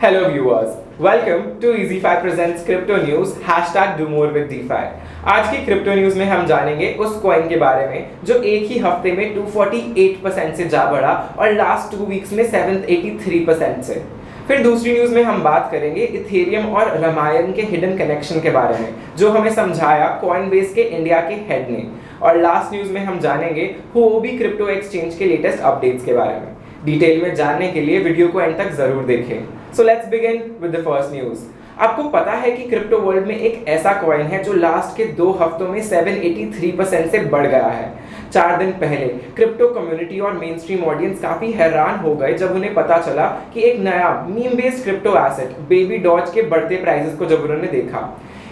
Hello viewers, welcome to EasyFi presents Crypto News #DoMoreWithDeFi। आज की crypto news में हम जानेंगे उस कॉइन के बारे में जो एक ही हफ्ते में 248% से जा बढ़ा और लास्ट 2 वीक्स में 783% से। फिर दूसरी न्यूज में हम बात करेंगे इथेरियम और रामायण के हिडन कनेक्शन के बारे में जो हमें समझाया कॉइनबेस के इंडिया के हेड ने। और लास्ट न्यूज में हम जानेंगे हुओबी क्रिप्टो एक्सचेंज के लेटेस्ट अपडेट्स के बारे में। डिटेल में जानने के लिए वीडियो को एंड तक जरूर देखें। So let's begin with the first news. आपको पता है कि क्रिप्टो वर्ल्ड में एक ऐसा कॉइन है जो लास्ट के 2 हफ्तों में 783% से बढ़ गया है। 4 दिन पहले क्रिप्टो कम्युनिटी और मेन स्ट्रीम ऑडियंस काफी हैरान हो गए जब उन्हें पता चला कि एक नया meme based crypto asset baby doge के बढ़ते प्राइसेस को जब उन्होंने देखा।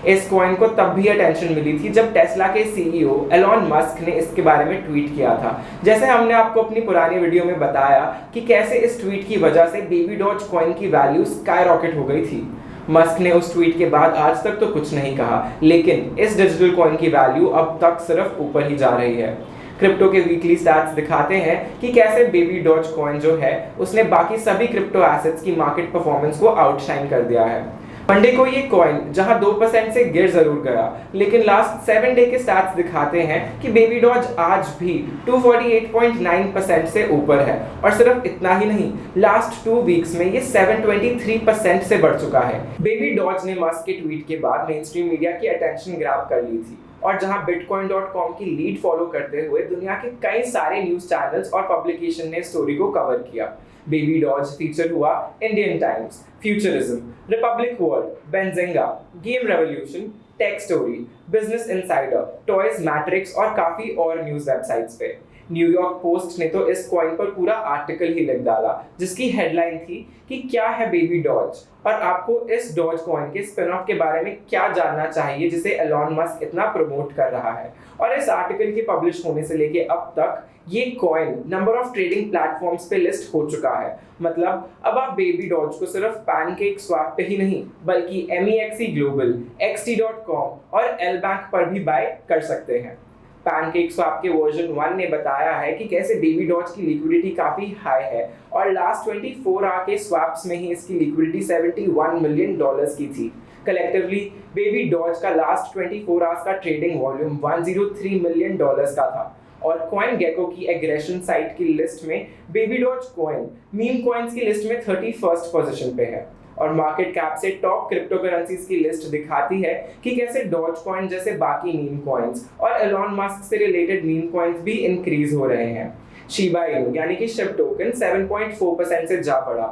इस कॉइन को तब भी अटेंशन मिली थी जब टेस्ला के सीईओ एलॉन मस्क ने इसके बारे में ट्वीट किया था। जैसे हमने आपको अपनी पुरानी वीडियो में बताया कि कैसे इस ट्वीट की वजह से बेबी डॉज कॉइन की वैल्यू स्काई रॉकेट हो गई थी। मस्क ने उस ट्वीट के बाद आज तक तो कुछ नहीं कहा, लेकिन इस डिजिटल कॉइन की वैल्यू अब तक सिर्फ ऊपर ही जा रही है। क्रिप्टो के वीकली स्टैट्स दिखाते हैं कि कैसे बेबी डॉज कॉइन जो है उसने बाकी सभी क्रिप्टो एसेट्स की मार्केट परफॉर्मेंस को आउटशाइन कर दिया है। मंडे को ये कॉइन जहां 2% से गिर जरूर गया, लेकिन लास्ट 7 डे के स्टैट्स दिखाते हैं कि बेबी डॉज आज भी 248.9% से ऊपर है। और सिर्फ इतना ही नहीं, लास्ट 2 वीक्स में ये 723% से बढ़ चुका है। बेबी डॉज ने मस्क के ट्वीट के बाद मेन स्ट्रीम मीडिया की अटेंशन ग्रैब कर ली थी और जहां bitcoin.com की लीड फॉलो करते हुए दुनिया के कई सारे न्यूज चैनल्स और पब्लिकेशन ने स्टोरी को कवर किया। बेबी डॉज फीचर हुआ Indian Times, Futurism, Republic World, Benzinga, Game Revolution, Tech Story, Business Insider, Toys Matrix और काफी और न्यूज वेबसाइट्स पे। न्यूयॉर्क पोस्ट ने तो इस कॉइन पर पूरा आर्टिकल ही लिख डाला जिसकी हेडलाइन थी कि क्या है बेबी डॉज और आपको इस डॉज कॉइन के स्पिन ऑफ के बारे में क्या जानना चाहिए जिसे एलॉन मस्क इतना प्रमोट कर रहा है। और इस आर्टिकल के पब्लिश होने से लेके अब तक ये coin number of trading platforms पे लिस्ट हो चुका है। मतलब अब आप बेबी डॉज को सिर्फ पैनकेक स्वैप पे ही नहीं बल्कि MEXC ग्लोबल, XT.com और Lbank पर भी बाय कर सकते हैं। पैनकेक स्वैप के वर्जन 1 ने बताया है कि कैसे बेबी डॉज की लिक्विडिटी काफी हाई है और लास्ट 24 आवर के स्वैप्स में ही इसकी लिक्विडिटी $71 मिलियन की थी। कलेक्टिवली बेबी डॉज का लास्ट 24 आवर्स का ट्रेडिंग वॉल्यूम $103 मिलियन का था। और कॉइन गेको की एग्रेशन साइट की लिस्ट में baby doge coin meme coins की लिस्ट में 31st पोजीशन पे है। और मार्केट कैप से टॉप क्रिप्टो करेंसीज की लिस्ट दिखाती है कि कैसे डॉज कॉइन जैसे बाकी मीम कॉइन्स और एलॉन मस्क से रिलेटेड मीम कॉइन्स भी इंक्रीज हो रहे हैं। शिबा इनू यानी कि शिब टोकन 7.4% से जा बढ़ा।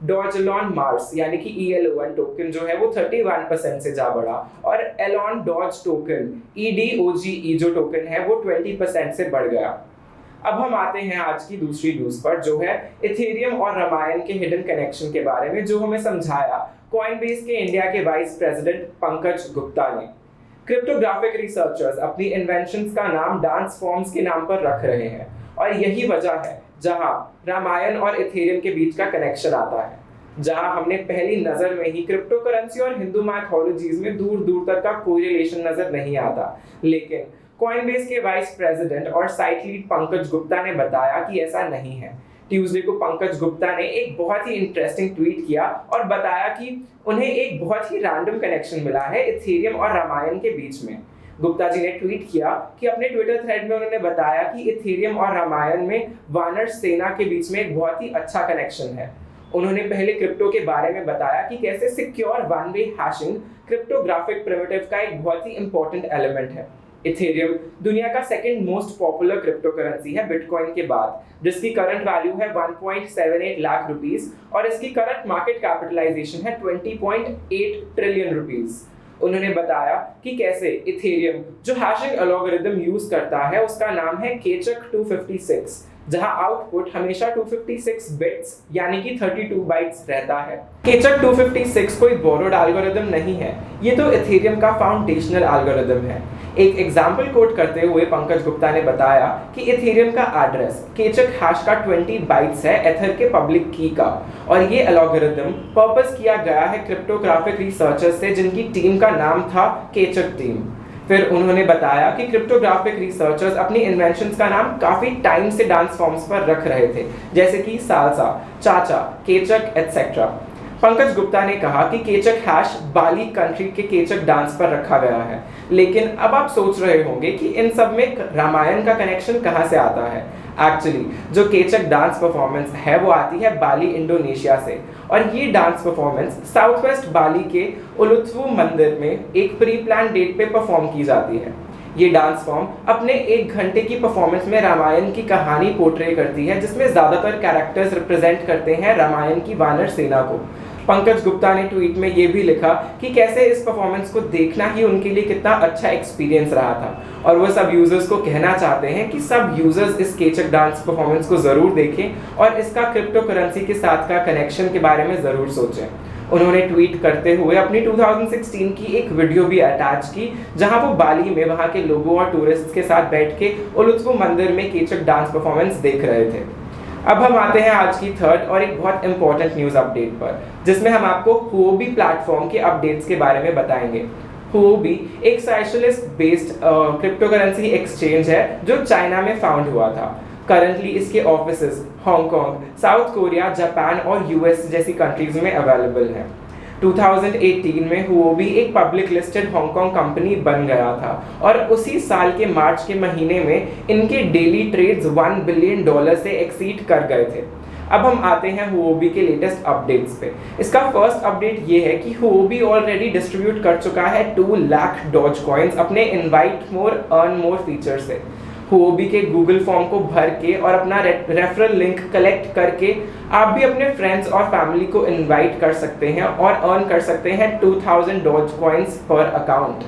डॉज एलॉन मार्स यानी कि ELON टोकन जो है वो 31% से जा बढ़ा और एलॉन डॉज टोकन EDOGE जो टोकन है वो 20% से बढ़ गया। अब हम आते हैं आज की दूसरी न्यूज पर जो है इथेरियम और रामायण के हिडन कनेक्शन के बारे में जो हमें समझाया कॉइनबेस के इंडिया के वाइस प्रेसिडेंट पंकज गुप्ता ने। क्रिप्टोग्राफिक रिसर्चर्स अपनी इन्वेंशंस का नाम डांस फॉर्म्स के नाम पर रख रहे हैं और यही वजह है जहां रामायण और इथेरियम के बीच का कनेक्शन आता है। जहां हमने पहली नजर में ही क्रिप्टो करेंसी और हिंदू मैथोलॉजीज में दूर दूर तक का कोई रिलेशन नजर नहीं आता, लेकिन कॉइनबेस के वाइस प्रेसिडेंट और साइट लीड पंकज गुप्ता ने बताया कि ऐसा नहीं है। ट्यूसडे को पंकज गुप्ता ने एक बहुत ही इंटरेस्टिंग ट्वीट किया और बताया कि उन्हें एक बहुत ही रैंडम कनेक्शन मिला है इथेरियम और रामायण के बीच में। गुप्ता जी ने ट्वीट किया कि अपने ट्विटर थ्रेड में उन्होंने बताया कि इथेरियम और रामायण में वानर सेना के बीच में एक बहुत ही अच्छा कनेक्शन है। उन्होंने पहले क्रिप्टो के बारे में बताया कि कैसे secure one way hashing cryptographic primitive का एक बहुत ही इंपॉर्टेंट एलिमेंट है। इथेरियम दुनिया का second most popular crypto currency है बिटकॉइन के बाद, जिसकी करंट वैल्यू है 1.78 लाख रुपीस और इसकी करंट मार्केट कैपिटलाइजेशन है 20.8 ट्रिलियन रुपीस। उन्होंने बताया कि कैसे इथेरियम जो हैशिंग एल्गोरिथम यूज करता है उसका नाम है केचक 256, जहां आउटपुट हमेशा 256 बिट्स यानी कि 32 बाइट्स रहता है। केचक 256 कोई बोरोड एल्गोरिथम नहीं है, ये तो इथेरियम का फाउंडेशनल एल्गोरिथम है। एक एग्जाम्पल कोट करते हुए पंकज गुप्ता ने बताया कि इथेरियम का एड्रेस केचक हैश का 20 बाइट्स है एथर के पब्लिक की का और ये एल्गोरिथम पर्पस किया गया है क्रिप्टोग्राफिक रिसर्चर्स से जिनकी टीम का नाम था केचक टीम। फिर उन्होंने बताया कि क्रिप्टोग्राफिक रिसर्चर्स अपनी इन्वेंशंस का नाम काफी टाइम से डांस फॉर्म्स पर रख रहे थे जैसे कि सालसा, चाचा, केचक एटसेट्रा। पंकज गुप्ता ने कहा कि केचक हैश बाली कंट्री के केचक डांस पर रखा गया है। लेकिन अब आप सोच रहे होंगे कि इन सब में रामायण का कनेक्शन कहां से आता है। एक्चुअली जो केचक डांस परफॉर्मेंस है वो आती है बाली इंडोनेशिया से, और ये डांस परफॉर्मेंस साउथ वेस्ट बाली के उलुथवु मंदिर में एक प्री प्लान डेट पे परफॉर्म की जाती है। ये डांस फॉर्म अपने 1 घंटे की परफॉर्मेंस में रामायण की कहानी पोर्ट्रे करती है, जिसमें ज्यादातर कैरेक्टर्स रिप्रेजेंट करते हैं रामायण की वानर सेना को। पंकज गुप्ता ने ट्वीट में ये भी लिखा कि कैसे इस परफॉर्मेंस को देखना ही उनके लिए कितना अच्छा एक्सपीरियंस रहा था, और वो सब यूजर्स को कहना चाहते हैं कि सब यूजर्स इस केचक डांस परफॉर्मेंस को जरूर देखें और इसका क्रिप्टो करेंसी के साथ का कनेक्शन के बारे में जरूर सोचें। उन्होंने ट्वीट करते हुए अपनी 2016 की एक वीडियो भी अटैच की, जहां वो बाली में वहां के लोगों और टूरिस्ट्स के साथ बैठ के उलुथवु मंदिर में केचक डांस परफॉर्मेंस देख रहे थे। अब हम आते हैं आज की थर्ड और एक बहुत इंपॉर्टेंट न्यूज अपडेट पर, जिसमें हम आपको हुओबी प्लेटफॉर्म के अपडेट्स के बारे में बताएंगे। हुओबी एक socialist based crypto currency exchange है जो चाइना में फाउंड हुआ था। करंटली इसके offices Hong Kong, south Korea, Japan और यूएस जैसी कंट्रीज में अवेलेबल हैं। 2018 में हुओबी एक पब्लिक लिस्टेड हांगकांग कंपनी बन गया था, और उसी साल के मार्च के महीने में इनके डेली ट्रेड्स $1 बिलियन से एक्सीड कर गए थे। अब हम आते हैं हुओबी के लेटेस्ट अपडेट्स पे। इसका फर्स्ट अपडेट ये है कि हुओबी ऑलरेडी डिस्ट्रीब्यूट कर चुका है 2 लाख डॉज कॉइन्स अपने इनवाइट मोर अर्न मोर फीचर से। हुओबी के गूगल फॉर्म को भर के और अपना रेफरल लिंक कलेक्ट करके आप भी अपने फ्रेंड्स और फैमिली को इनवाइट कर सकते हैं और अर्न कर सकते हैं 2000 डॉज कॉइन्स पर अकाउंट।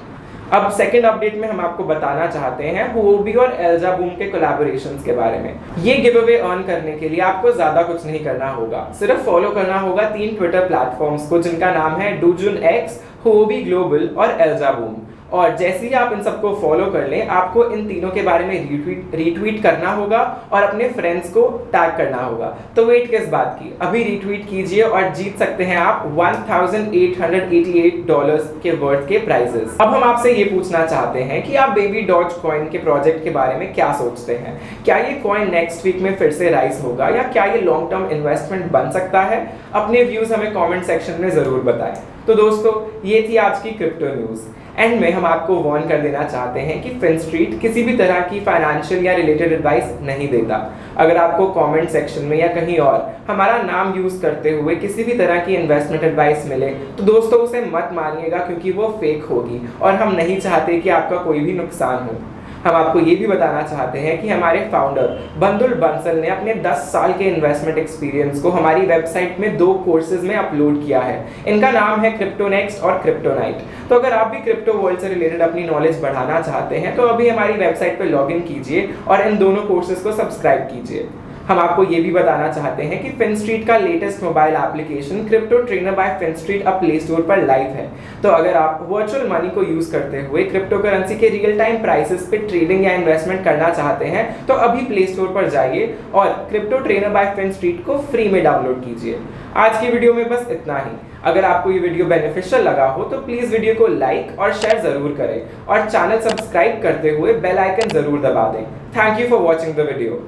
अब सेकंड अपडेट में हम आपको बताना चाहते हैं हुओबी और एल्जाबूम के कोलैबोरेशंस के बारे में। ये गिव अवे अर्न करने के लिए आपको ज्यादा कुछ नहीं करना होगा, सिर्फ फॉलो करना होगा 3 ट्विटर प्लेटफॉर्म्स को, जिनका नाम है डूजुन एक्स, हुओबी ग्लोबल और एल्जाबूम। और जैसे ही आप इन सबको फॉलो कर लें, आपको इन तीनों के बारे में रीट्वीट करना होगा और अपने फ्रेंड्स को टैग करना होगा। तो वेट किस बात की, अभी रीट्वीट कीजिए और जीत सकते हैं आप $1888 के वर्थ के प्राइजेस। अब हम आपसे ये पूछना चाहते हैं कि आप बेबी डॉज कॉइन के प्रोजेक्ट के बारे में क्या सोचते हैं। क्या ये कॉइन नेक्स्ट वीक में फिर से राइज होगा, या क्या ये लॉन्ग टर्म इन्वेस्टमेंट बन सकता है? अपने व्यूज हमें कॉमेंट सेक्शन में जरूर बताएं। तो दोस्तों, ये थी आज की क्रिप्टो न्यूज। एंड में हम आपको वार्न कर देना चाहते हैं कि फिनस्ट्रीट किसी भी तरह की फाइनेंशियल या रिलेटेड एडवाइस नहीं देता। अगर आपको कमेंट सेक्शन में या कहीं और हमारा नाम यूज करते हुए किसी भी तरह की इन्वेस्टमेंट एडवाइस मिले, तो दोस्तों उसे मत मानिएगा, क्योंकि वो फेक होगी और हम नहीं चाहते कि आपका कोई भी नुकसान हो। हम आपको ये भी बताना चाहते हैं कि हमारे फाउंडर बंदुल बंसल ने अपने 10 साल के इन्वेस्टमेंट एक्सपीरियंस को हमारी वेबसाइट में 2 कोर्सेज में अपलोड किया है। इनका नाम है क्रिप्टो नेक्स्ट और क्रिप्टो नाइट। तो अगर आप भी क्रिप्टो वर्ल्ड से रिलेटेड अपनी नॉलेज बढ़ाना चाहते हैं, तो अभी हमारी वेबसाइट पर लॉग इन कीजिए और इन दोनों कोर्सेज को सब्सक्राइब कीजिए। हम आपको ये भी बताना चाहते हैं कि फिनस्ट्रीट का latest mobile application crypto trainer by Finstreet अब प्ले स्टोर पर लाइव है। तो अगर आप वर्चुअल मनी को यूज करते हुए क्रिप्टो करेंसी के रियल टाइम प्राइसेस पे ट्रेडिंग या इन्वेस्टमेंट करना चाहते हैं, तो अभी प्ले स्टोर पर जाइए और क्रिप्टो ट्रेनर बाय फिनस्ट्रीट को फ्री में डाउनलोड कीजिए। आज की वीडियो में बस इतना ही। अगर आपको ये वीडियो बेनिफिशियल लगा हो तो प्लीज वीडियो को लाइक और शेयर जरूर करें, और चैनल सब्सक्राइब करते हुए बेल आइकन जरूर दबा दें। Thank you for watching the video.